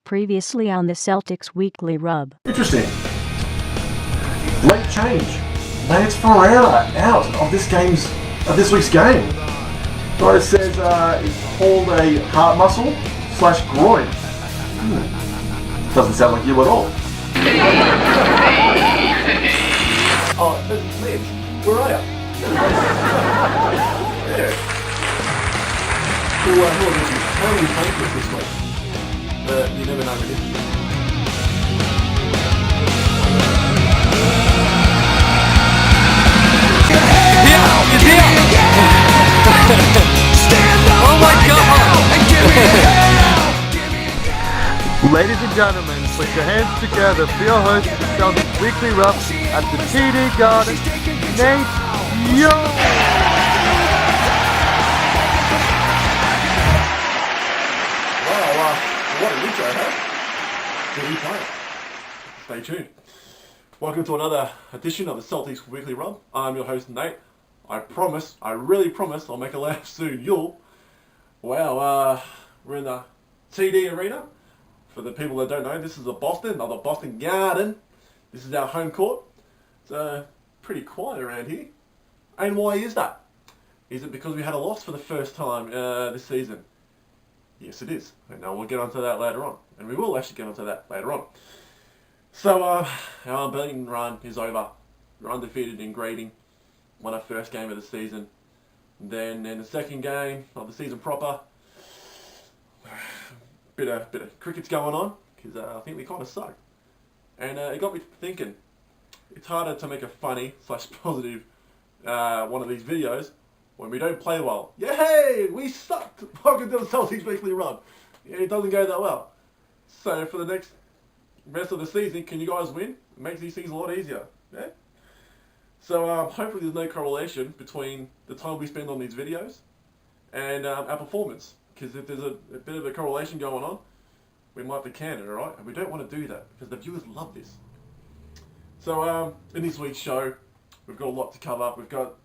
Previously on the Celtics Weekly Rub. Interesting. Late change. Lance Ferreira out of this week's game. Doctor says it's pulled a heart muscle / groin. Doesn't sound like you at all. Oh, Lance, where are you? Yeah. Who are you? How are you playing with this week? You never know really. Oh my god! Ladies and gentlemen, put your hands together for your host of the Celtics Weekly Rub at the TD Garden, Nate Yule! What an intro, huh? Who are you playing? Stay tuned. Welcome to another edition of the Celtics Weekly Rub. I'm your host, Nate. I really promise I'll make a laugh soon, Yule. Wow, we're in the TD Arena. For the people that don't know, this is the Boston Garden. This is our home court. It's pretty quiet around here. And why is that? Is it because we had a loss for the first time this season? Yes, it is. And we'll get onto that later on. And we will actually get onto that later on. So, our unbeaten run is over. We're undefeated in grading. Won our first game of the season. Then in the second game of the season proper, bit of cricket's going on, because I think we kind of suck. And it got me thinking, it's harder to make a funny / positive one of these videos when we don't play well. Yay! We sucked! Welcome to the Celtics Weekly Rub. Yeah, it doesn't go that well. So for the next rest of the season, can you guys win? It makes these things a lot easier. Yeah? So hopefully there's no correlation between the time we spend on these videos and our performance. Because if there's a bit of a correlation going on, we might be canned, alright? And we don't want to do that, because the viewers love this. So in this week's show, we've got a lot to cover. We've got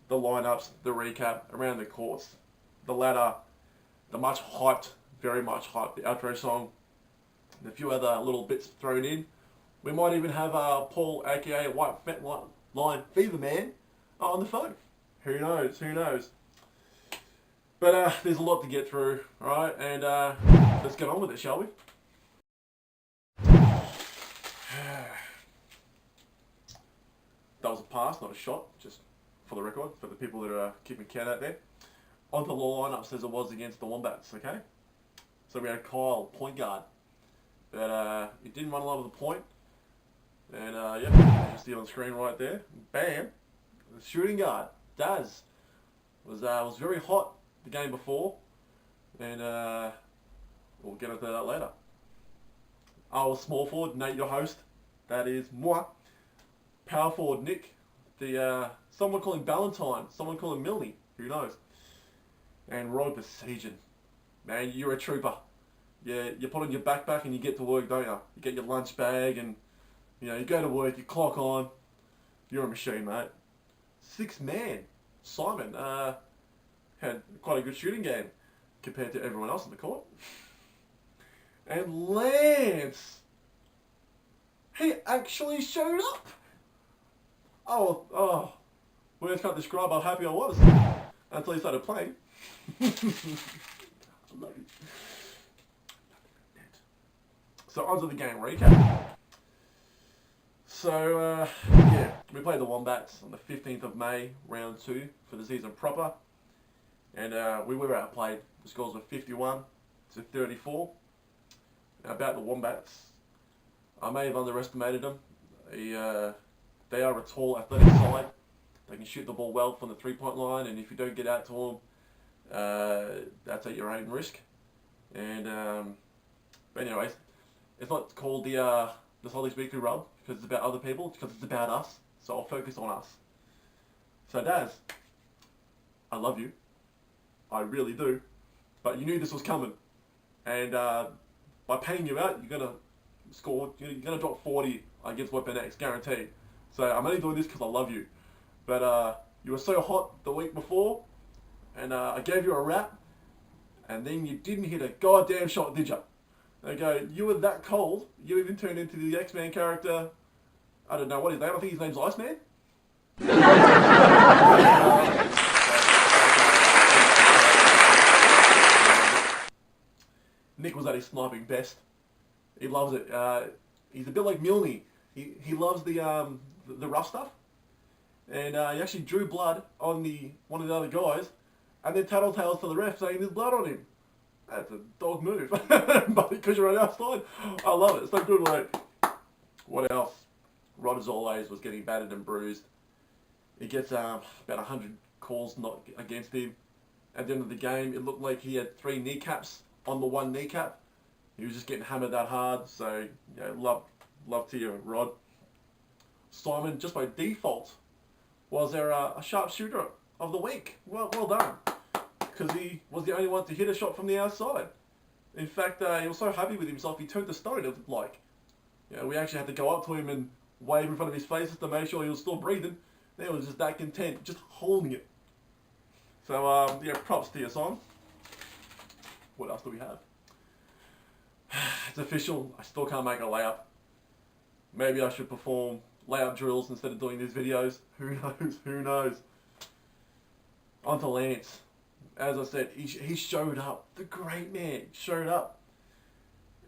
the lineups, the recap, around the courts, the ladder, the very much hyped, the outro song, and a few other little bits thrown in. We might even have Paul, aka White Fat Line Fever Man, on the phone. Who knows? But there's a lot to get through, alright? And let's get on with it, shall we? That was a pass, not a shot, just for the record, for the people that are keeping count out there. On the lineups as it was against the Wombats, okay? So we had Kyle, point guard. But he didn't run a lot of the point. And yeah, you see on the screen right there. Bam! The shooting guard, Daz, was very hot the game before. And we'll get into that later. I was small forward, Nate, your host. That is moi. Power forward, Nick. Someone call him Valentine, someone call him Milne, who knows. And Rod Besiegin. Man, you're a trooper. Yeah, you put on your backpack and you get to work, don't you? You get your lunch bag and, you go to work, you clock on. You're a machine, mate. 6th man, Simon, had quite a good shooting game compared to everyone else on the court. And Lance, he actually showed up. Oh, words can't describe how happy I was until he started playing. I love you. So onto the game recap. So yeah, we played the Wombats on the 15th of May, round 2 for the season proper, and we were outplayed. The scores were 51-34. Now about the Wombats, I may have underestimated them. They are a tall, athletic side. They can shoot the ball well from the 3-point line, and if you don't get out to them, that's at your own risk. And but anyways, it's not called the Celtics Weekly Rub because it's about other people. It's because it's about us. So I'll focus on us. So Daz, I love you. I really do. But you knew this was coming, and by paying you out, you're gonna score. You're gonna drop 40 against Weapon X, guaranteed. So I'm only doing this because I love you. But you were so hot the week before, and I gave you a rap, and then you didn't hit a goddamn shot, did you? They go, you were that cold, you even turned into the X-Men character, I don't know what his name, I think his name's Iceman? Nick was at his sniping best. He loves it. He's a bit like Milne. He loves the rough stuff. And he actually drew blood on one of the other guys, and then tattletales to the ref saying there's blood on him. That's a dog move. But because you're right outside, I love it. It's so good work. What else? Rod, as always, was getting battered and bruised. He gets about 100 calls not against him. At the end of the game, it looked like he had 3 kneecaps on the one kneecap. He was just getting hammered that hard. So, you know, love to you, Rod. Simon, just by default, was there a sharpshooter of the week. Well done. Because he was the only one to hit a shot from the outside. In fact, he was so happy with himself, he turned to stone, it looked like. You know, we actually had to go up to him and wave in front of his face just to make sure he was still breathing. He was just that content, just holding it. So, yeah, props to you, Simon. What else do we have? It's official. I still can't make a layup. Maybe I should perform layup drills instead of doing these videos. Who knows? Who knows? On to Lance. As I said, he showed up. The great man showed up.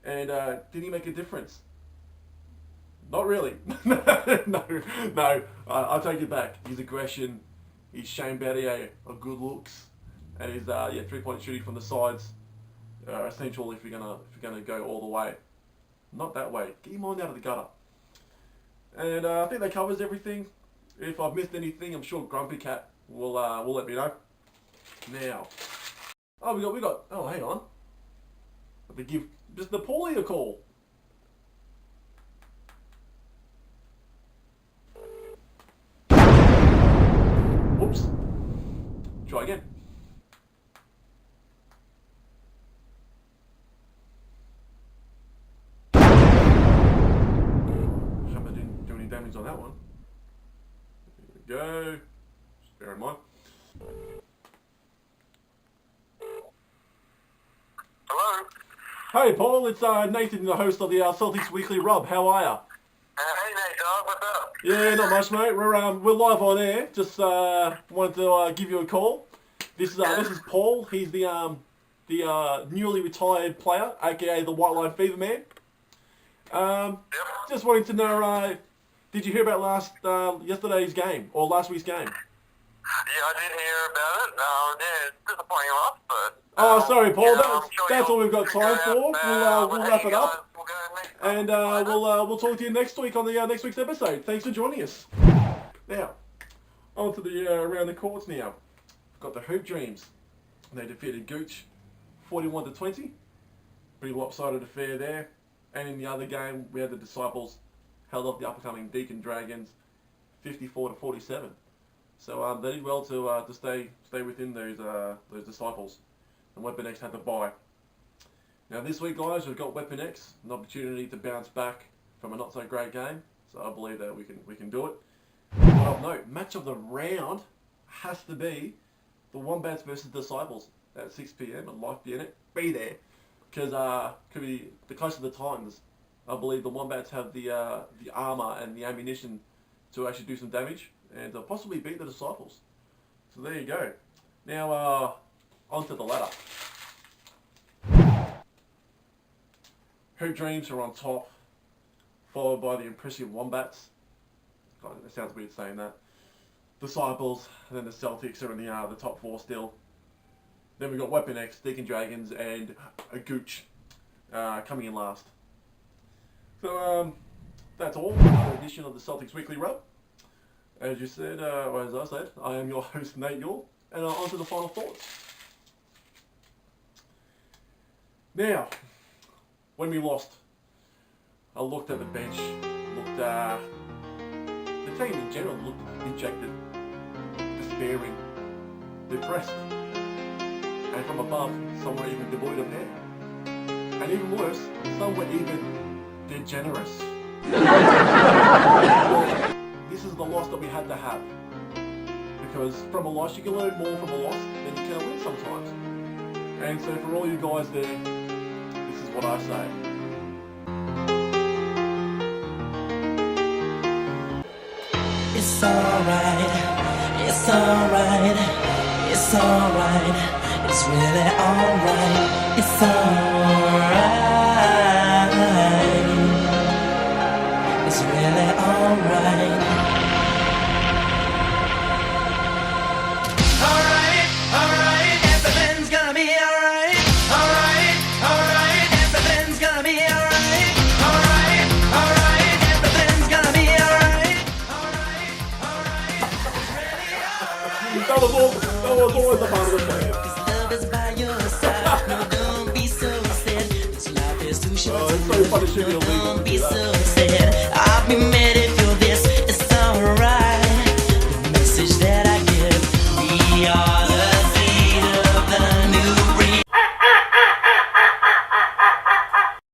And did he make a difference? Not really. No. I'll take it back. His aggression, his Shane Battier of good looks, and his 3-point shooting from the sides are essential if you're gonna go all the way. Not that way. Get your mind out of the gutter. And I think that covers everything. If I've missed anything, I'm sure Grumpy Cat will let me know. Now, we got. Oh, hang on. Let me give just the Paulie a call. Whoops. Try again. Hope I didn't do any damage on that one. There we go. Just bear in mind. Hello. Hey Paul, it's Nathan, the host of the Celtics Weekly Rub. How are ya? Hey Nate, dog, what's up? Yeah, not much, mate. We're live on air. Just wanted to give you a call. This is Paul. He's the newly retired player, aka the White Line Fever Man. Yep. Just wanting to know, did you hear about yesterday's game or last week's game? Yeah, I did hear about it. Yeah, it's disappointing loss, but. Oh, sorry, Paul. Yeah, That's all we've got time for. We'll wrap it up. We'll go next And we'll talk to you next week on the next week's episode. Thanks for joining us. Now, on to the around the courts now. Got the Hoop Dreams. They defeated Gooch 41-20. Pretty lopsided affair there. And in the other game, we had the Disciples held off the upcoming Deacon Dragons 54-47. So they did well to stay within those Disciples. And Weapon X had to bye. Now this week, guys, we've got Weapon X, an opportunity to bounce back from a not so great game. So I believe that we can do it. Well, no, match of the round has to be the Wombats versus Disciples at 6 p.m. and Life be in it. Be there, because could be the close of the times. I believe the Wombats have the armor and the ammunition to actually do some damage and possibly beat the Disciples. So there you go. Now onto the ladder. Hoop Dreams are on top, followed by the impressive Wombats. God, it sounds weird saying that. Disciples, and then the Celtics are in the top 4 still. Then we've got Weapon X, Deacon Dragons, and a Gooch coming in last. So that's all for another edition of the Celtics Weekly Rub. As you said, or as I said, I am your host Nate Yule, and on to the final thoughts. Now, when we lost, I looked at the bench, the team in general looked dejected, despairing, depressed, and from above, some were even devoid of hair. And even worse, some were even degenerous. Well, this is the loss that we had to have. Because from a loss, you can learn more from a loss than you can win sometimes. And so for all you guys there, this is what I say. It's alright, it's alright, it's alright, it's really alright, it's alright, it's really alright. Alright, alright, everything's gonna be alright. Alright, alright, everything's gonna be alright. Alright, alright, everything's gonna be alright. That was always the part of the plan. Love is by your side. No, don't be so sad. This life is too short. Oh, it's so funny shooting illegal. Don't be so